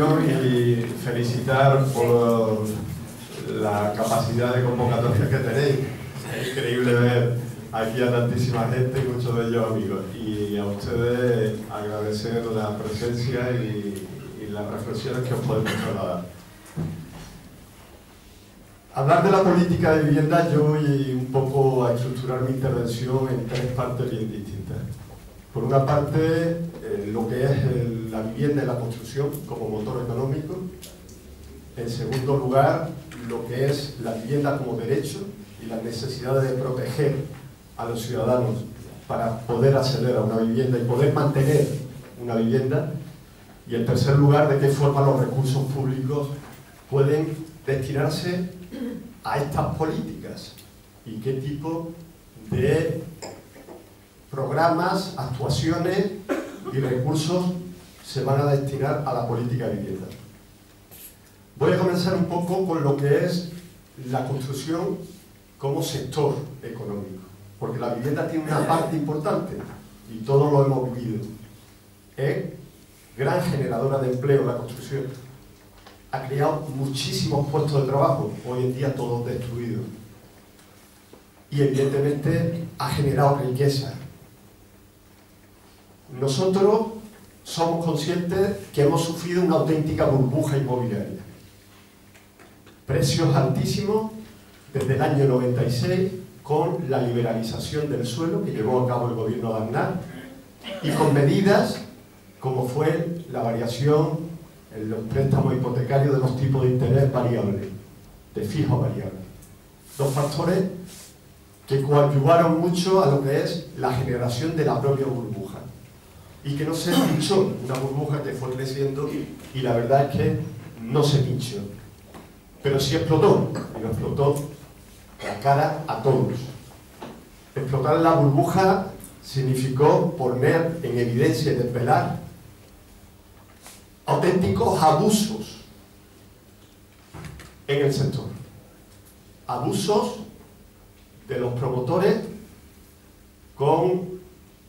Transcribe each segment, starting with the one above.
Y felicitar por la capacidad de convocatoria que tenéis. Es increíble ver aquí a tantísima gente y muchos de ellos amigos. Y a ustedes agradecer la presencia y las reflexiones que os podemos trasladar. Hablar de la política de vivienda, yo voy un poco a estructurar mi intervención en tres partes bien distintas. Por una parte, lo que es la vivienda y la construcción como motor económico. En segundo lugar, lo que es la vivienda como derecho y la necesidad de proteger a los ciudadanos para poder acceder a una vivienda y poder mantener una vivienda. Y en tercer lugar, de qué forma los recursos públicos pueden destinarse a estas políticas y qué tipo de programas, actuaciones y recursos se van a destinar a la política de vivienda. Voy a comenzar un poco con lo que es la construcción como sector económico, porque la vivienda tiene una parte importante y todos lo hemos vivido. Es gran generadora de empleo la construcción. Ha creado muchísimos puestos de trabajo, hoy en día todos destruidos. Y evidentemente ha generado riqueza. Nosotros somos conscientes que hemos sufrido una auténtica burbuja inmobiliaria. Precios altísimos desde el año 96 con la liberalización del suelo que llevó a cabo el gobierno de Aznar y con medidas como fue la variación en los préstamos hipotecarios de los tipos de interés variables, de fijo a variable. Dos factores que coadyuvaron mucho a lo que es la generación de la propia burbuja. Y que no se pinchó, una burbuja que fue creciendo y la verdad es que no se pinchó. Pero sí explotó, y lo explotó la cara a todos. Explotar la burbuja significó poner en evidencia y desvelar auténticos abusos en el sector. Abusos de los promotores con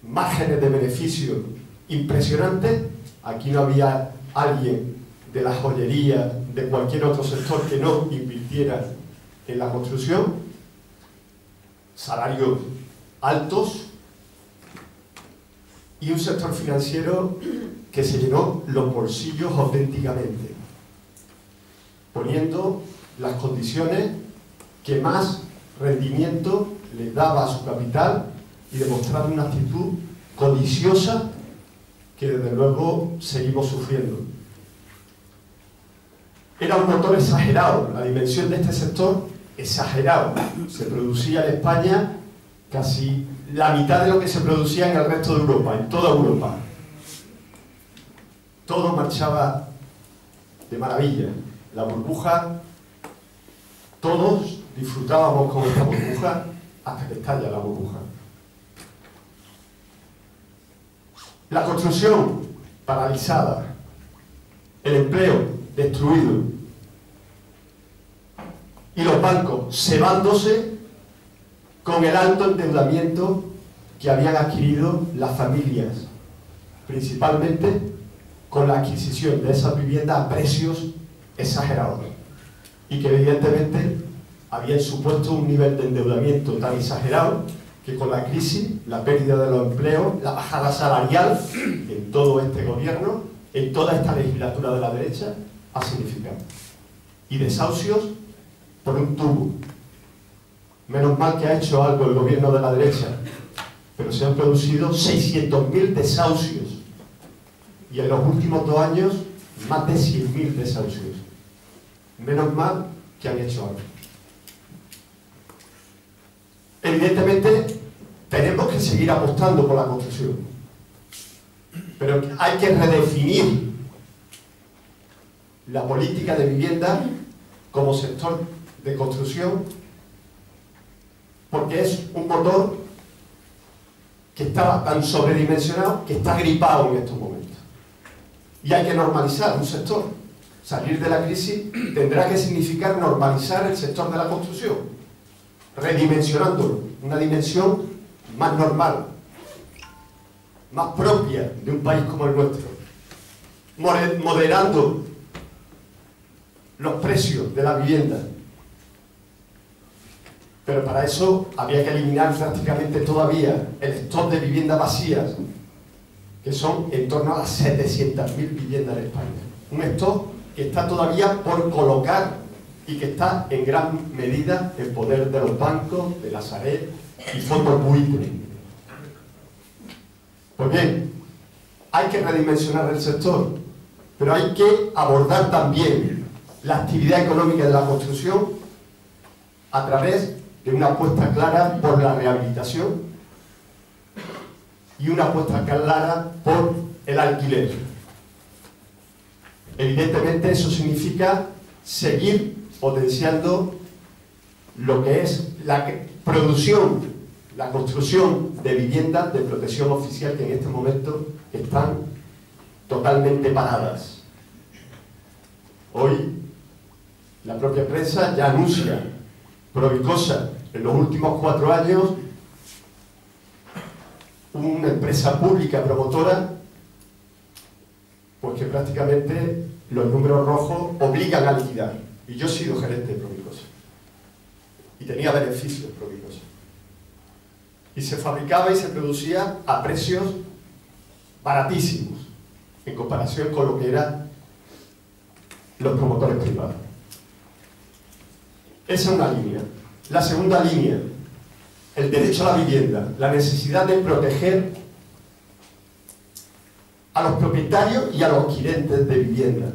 márgenes de beneficio impresionantes. Aquí no había alguien de la joyería, de cualquier otro sector que no invirtiera en la construcción. Salarios altos y un sector financiero que se llenó los bolsillos auténticamente, poniendo las condiciones que más rendimiento le daba a su capital y demostrando una actitud codiciosa que desde luego seguimos sufriendo. Era un motor exagerado, la dimensión de este sector exagerado. Se producía en España casi la mitad de lo que se producía en el resto de Europa, en toda Europa. Todo marchaba de maravilla. La burbuja, todos disfrutábamos con esta burbuja hasta que estalla la burbuja. La construcción paralizada, el empleo destruido y los bancos cebándose con el alto endeudamiento que habían adquirido las familias, principalmente con la adquisición de esas viviendas a precios exagerados y que evidentemente habían supuesto un nivel de endeudamiento tan exagerado que con la crisis, la pérdida de los empleos, la bajada salarial en todo este gobierno, en toda esta legislatura de la derecha, ha significado. Y desahucios por un tubo. Menos mal que ha hecho algo el gobierno de la derecha, pero se han producido 600.000 desahucios. Y en los últimos 2 años, más de 100.000 desahucios. Menos mal que han hecho algo. Evidentemente, tenemos que seguir apostando por la construcción. Pero hay que redefinir la política de vivienda como sector de construcción, porque es un motor que estaba tan sobredimensionado que está gripado en estos momentos. Y hay que normalizar un sector. Salir de la crisis tendrá que significar normalizar el sector de la construcción, redimensionándolo, una dimensión más normal, más propia de un país como el nuestro, moderando los precios de la vivienda. Pero para eso había que eliminar prácticamente todavía el stock de viviendas vacías, que son en torno a las 700.000 viviendas en España. Un stock que está todavía por colocar y que está en gran medida en poder de los bancos, de la Sareb y fondos buitres. Pues bien, hay que redimensionar el sector, pero hay que abordar también la actividad económica de la construcción a través de una apuesta clara por la rehabilitación y una apuesta clara por el alquiler. Evidentemente eso significa seguir potenciando lo que es la producción, la construcción de viviendas de protección oficial que en este momento están totalmente paradas. Hoy la propia prensa ya anuncia Provicosa en los últimos 4 años una empresa pública promotora, pues que prácticamente los números rojos obligan a liquidar. Y yo he sido gerente de Provicosa y tenía beneficios de Provicosa. Y se fabricaba y se producía a precios baratísimos en comparación con lo que eran los promotores privados. Esa es una línea. La segunda línea, el derecho a la vivienda, la necesidad de proteger a los propietarios y a los adquirentes de vivienda.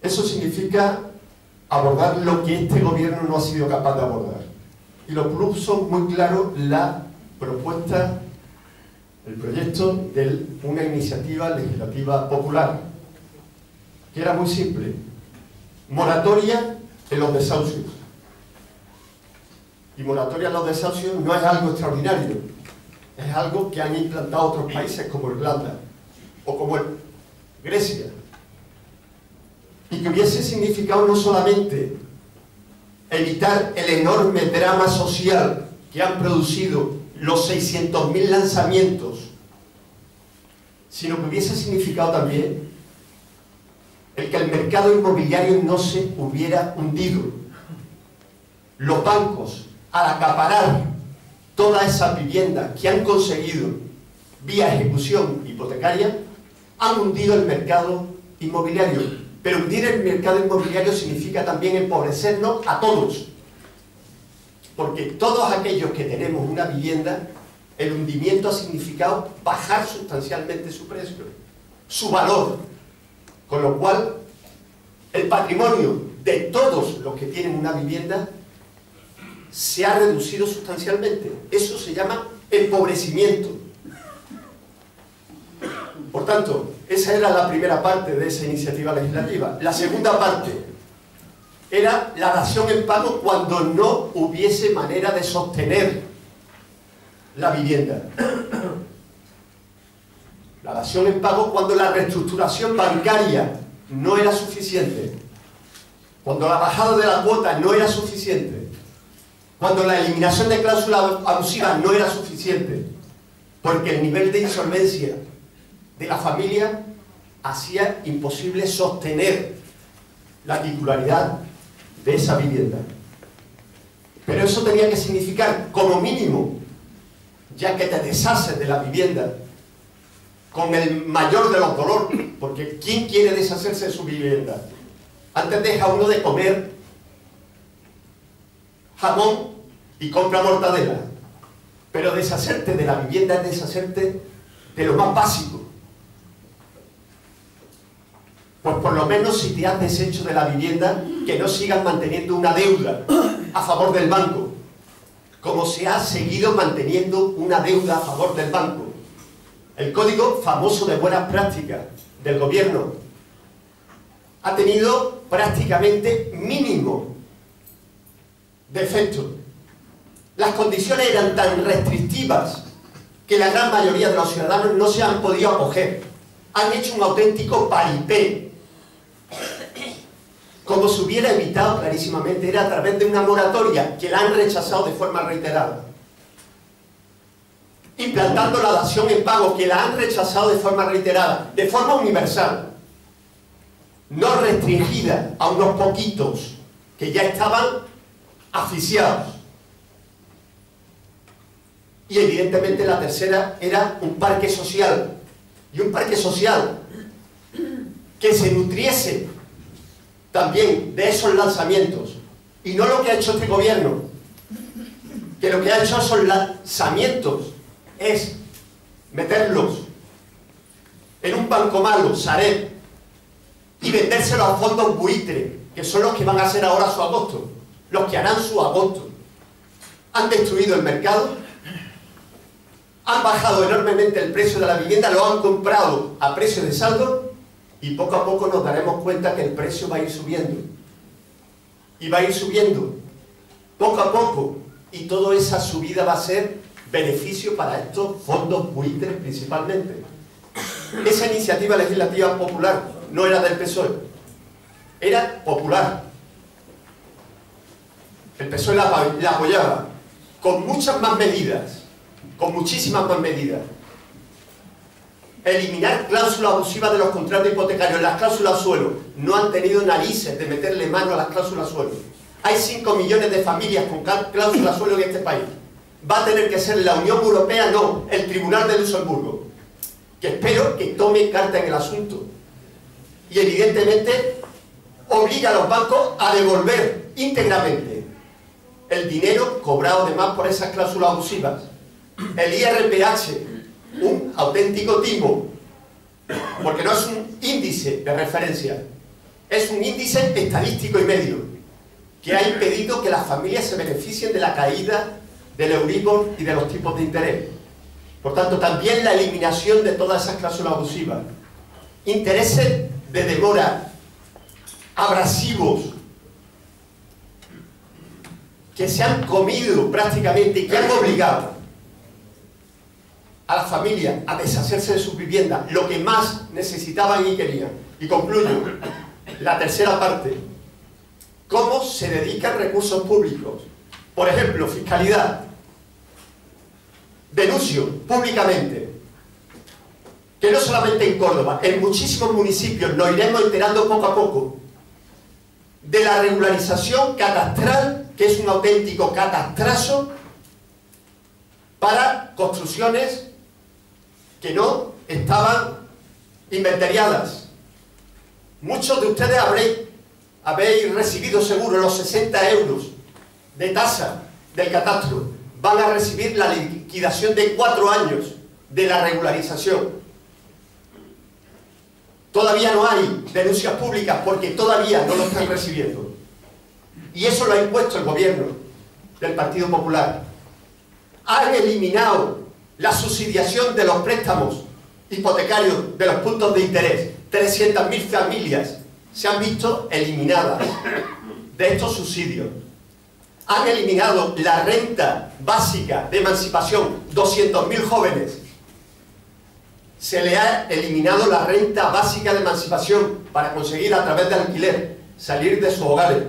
Eso significa abordar lo que este gobierno no ha sido capaz de abordar. Y lo puso muy claro la propuesta, el proyecto de una iniciativa legislativa popular, que era muy simple: moratoria en los desahucios. Y moratoria en los desahucios no es algo extraordinario, es algo que han implantado otros países como Irlanda o como Grecia, y que hubiese significado no solamente evitar el enorme drama social que han producido los 600.000 lanzamientos, sino que hubiese significado también el que el mercado inmobiliario no se hubiera hundido. Los bancos, al acaparar todas esas viviendas que han conseguido vía ejecución hipotecaria, han hundido el mercado inmobiliario. Pero hundir el mercado inmobiliario significa también empobrecernos a todos. Porque todos aquellos que tenemos una vivienda, el hundimiento ha significado bajar sustancialmente su precio, su valor. Con lo cual, el patrimonio de todos los que tienen una vivienda se ha reducido sustancialmente. Eso se llama empobrecimiento. Por tanto, esa era la primera parte de esa iniciativa legislativa. La segunda parte era la dación en pago cuando no hubiese manera de sostener la vivienda. La dación en pago cuando la reestructuración bancaria no era suficiente, cuando la bajada de la cuota no era suficiente, cuando la eliminación de cláusulas abusivas no era suficiente, porque el nivel de insolvencia de la familia hacía imposible sostener la titularidad de esa vivienda. Pero eso tenía que significar, como mínimo, ya que te deshaces de la vivienda con el mayor de los dolores, porque ¿quién quiere deshacerse de su vivienda? Antes deja uno de comer jamón y compra mortadela, pero deshacerte de la vivienda es deshacerte de lo más básico. Pues por lo menos si te has deshecho de la vivienda, que no sigas manteniendo una deuda a favor del banco, como se ha seguido manteniendo una deuda a favor del banco. El código famoso de buenas prácticas del gobierno ha tenido prácticamente mínimo de efecto. Las condiciones eran tan restrictivas que la gran mayoría de los ciudadanos no se han podido acoger. Han hecho un auténtico paripé. Como se hubiera evitado clarísimamente era a través de una moratoria que la han rechazado de forma reiterada. Implantando la dación en pago que la han rechazado de forma reiterada, de forma universal. no restringida a unos poquitos que ya estaban asfixiados. Y evidentemente la tercera era un parque social, y un parque social que se nutriese también de esos lanzamientos, y no lo que ha hecho este gobierno, que lo que ha hecho son lanzamientos, es meterlos en un banco malo, Sareb, y vendérselo a fondos buitre, que son los que van a hacer ahora su agosto, los que harán su agosto. Han destruido el mercado, han bajado enormemente el precio de la vivienda, lo han comprado a precio de saldo, y poco a poco nos daremos cuenta que el precio va a ir subiendo. Y va a ir subiendo, poco a poco, y toda esa subida va a ser beneficio para estos fondos buitres principalmente. Esa iniciativa legislativa popular no era del PSOE, era popular. El PSOE la apoyaba con muchas más medidas, con muchísimas más medidas. Eliminar cláusulas abusivas de los contratos hipotecarios, las cláusulas suelo. No han tenido narices de meterle mano a las cláusulas suelo. Hay 5 millones de familias con cláusulas suelo en este país. Va a tener que ser la Unión Europea, no, el Tribunal de Luxemburgo, que espero que tome carta en el asunto. Y evidentemente obliga a los bancos a devolver íntegramente el dinero cobrado de más por esas cláusulas abusivas. El IRPH, un auténtico timo, porque no es un índice de referencia, es un índice estadístico y medio, que ha impedido que las familias se beneficien de la caída del Euribor y de los tipos de interés. Por tanto, también la eliminación de todas esas cláusulas abusivas. Intereses de demora abrasivos que se han comido prácticamente y que han obligado a las familias a deshacerse de sus viviendas, lo que más necesitaban y querían. Y concluyo, la tercera parte: cómo se dedican recursos públicos. Por ejemplo, fiscalidad. Denuncio públicamente que no solamente en Córdoba, en muchísimos municipios nos iremos enterando poco a poco de la regularización catastral, que es un auténtico catastrazo para construcciones que no estaban inventariadas. Muchos de ustedes habéis recibido seguro los 60 euros de tasa del catastro. Van a recibir la liquidación de 4 años de la regularización. Todavía no hay denuncias públicas porque todavía no lo están recibiendo. Y eso lo ha impuesto el gobierno del Partido Popular. Han eliminado la subsidiación de los préstamos hipotecarios de los puntos de interés. 300.000 familias se han visto eliminadas de estos subsidios. Han eliminado la renta básica de emancipación, 200.000 jóvenes. Se le ha eliminado la renta básica de emancipación para conseguir a través de alquiler salir de sus hogares.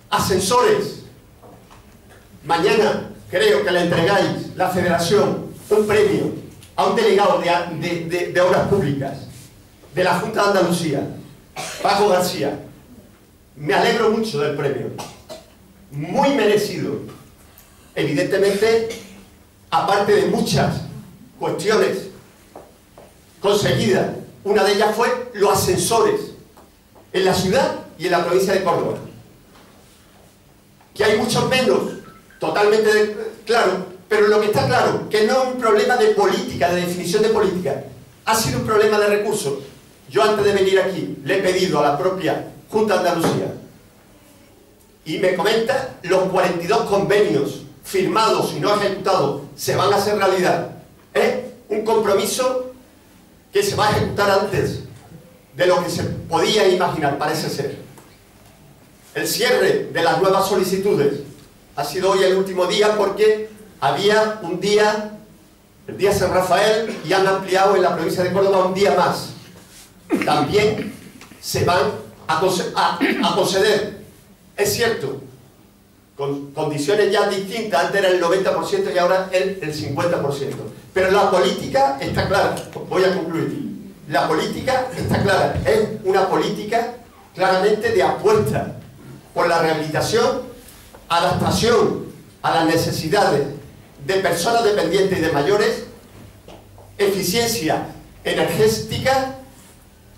Ascensores. Mañana creo que le entregáis, la Federación, un premio a un delegado de Obras Públicas de la Junta de Andalucía, Paco García. Me alegro mucho del premio, muy merecido. Evidentemente, aparte de muchas cuestiones conseguidas, una de ellas fue los ascensores en la ciudad y en la provincia de Córdoba. Que hay muchos menos, totalmente claro, pero lo que está claro, que no es un problema de política, de definición de política, ha sido un problema de recursos. Yo antes de venir aquí le he pedido a la propia Junta de Andalucía y me comenta los 42 convenios firmados y no ejecutados se van a hacer realidad. Es un compromiso que se va a ejecutar antes de lo que se podía imaginar, parece ser. El cierre de las nuevas solicitudes ha sido hoy el último día porque había un día, el día San Rafael, y han ampliado en la provincia de Córdoba un día más. También se van a conceder, es cierto, con condiciones ya distintas. Antes era el 90% y ahora el 50%. Pero la política está clara. Voy a concluir. La política está clara, es una política claramente de apuesta por la rehabilitación, adaptación a las necesidades de personas dependientes y de mayores, eficiencia energética,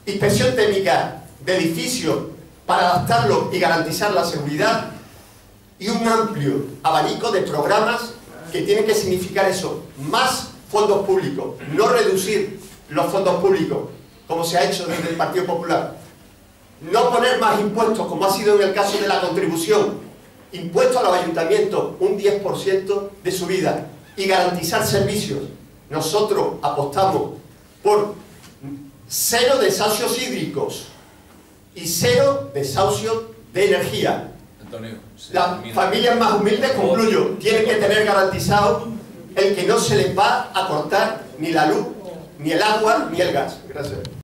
inspección técnica de edificios para adaptarlo y garantizar la seguridad, y un amplio abanico de programas que tienen que significar eso: más fondos públicos, no reducir los fondos públicos como se ha hecho desde el Partido Popular, no poner más impuestos como ha sido en el caso de la contribución, impuesto a los ayuntamientos un 10% de subida, y garantizar servicios. Nosotros apostamos por 0 desahucios hídricos y 0 desahucios de energía. Antonio, las familias más humildes, concluyo, tienen que tener garantizado el que no se les va a cortar ni la luz, ni el agua, ni el gas. Gracias.